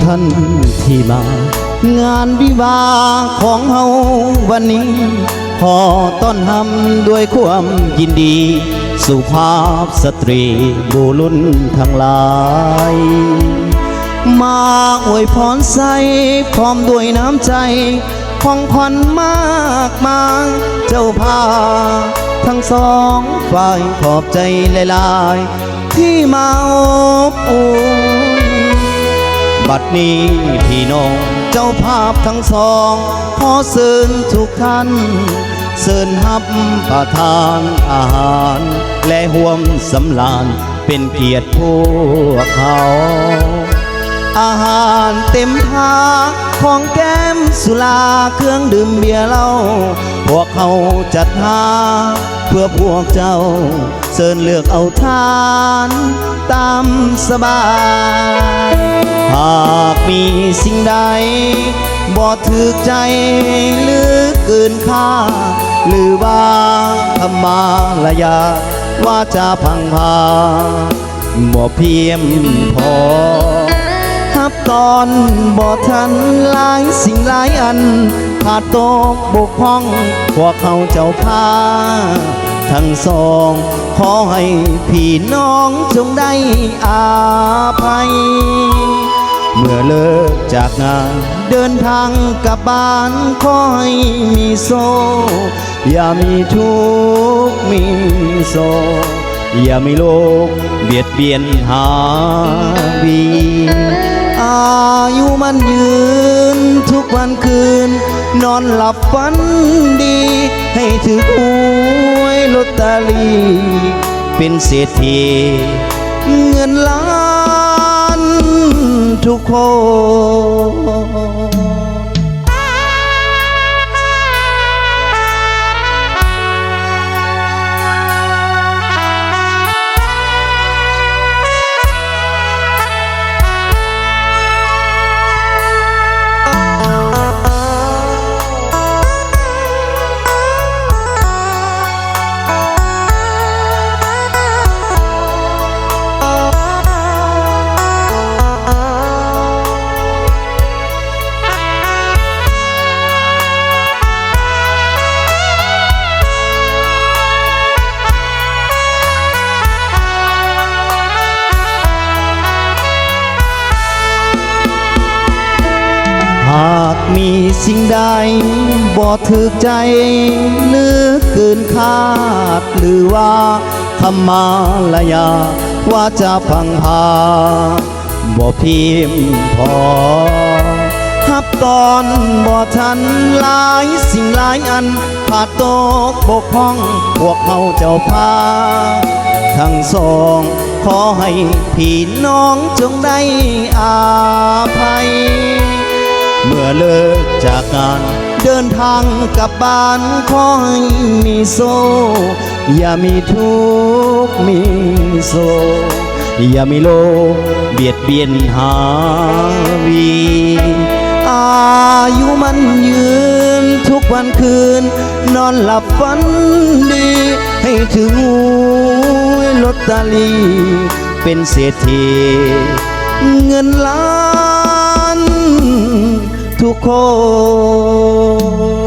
ท่านที่มางานวิวาของเฮาวันนี้ขอต้อนรับด้วยความยินดีสุภาพสตรีบุรุษทั้งหลายมาอวยพรใส่พร้อมด้วยน้ำใจของขวัญมากมายเจ้าพาทั้งสองฝ่ายขอบใจหลายๆที่มาอบอุ่นบัดนี้พี่น้องเจ้าภาพทั้งสองขอเชิญทุกท่านเชิญรับประทานอาหารและห่วมสำราญเป็นเกียรติพวกเขาอาหารเต็มพาของแก้มสุราเครื่องดื่มเบียร์เหล้าพวกเขาจัดหาเพื่อพวกเจ้าเชิญเลือกเอาทานตามสบายหากมีสิ่งใดบ่ถูกใจหรือเกินค่าหรือว่าธรรมาลายาว่าจะพังพาบ่เพียงพอฮับตอนบ่ทันหลายสิ่งหลายอันขาดตกบกพร่องพวกเขาเจ้าพาทั้งสองขอให้พี่น้องจงได้อาภัยเมื่อเลิกจากงานเดินทางกลับบ้านขอให้มีโซอย่ามีทุกข์มีโซอย่ามีโลกเบียดเบียนหาวีอายุมันยืนทุกวันคืนนอนหลับฝันดีให้ถือหวยลอตเตอรี่เป็นเศรษฐีเงินล้านทุกคนหากมีสิ่งใดบ่ถูกใจหรือเกินคาดหรือว่าธรรมาลายาว่าจะพังพาบ่เพียงพอฮับตอนบ่ทันหลายสิ่งหลายอันขาดตกบกพร่องพวกเขาเจ้าพาทั้งสองขอให้พี่น้องจงได้อาภัยเมื่อเลิกจากงานเดินทางกลับบ้านขอให้มีโซอย่ามีทุกข์มีโซอย่ามีโลกเบียดเบียนหาวีอายุมันยืนทุกวันคืนนอนหลับฝันดีให้ถึงลอตเตอรี่เป็นเศรษฐีเงินล้านทุกคน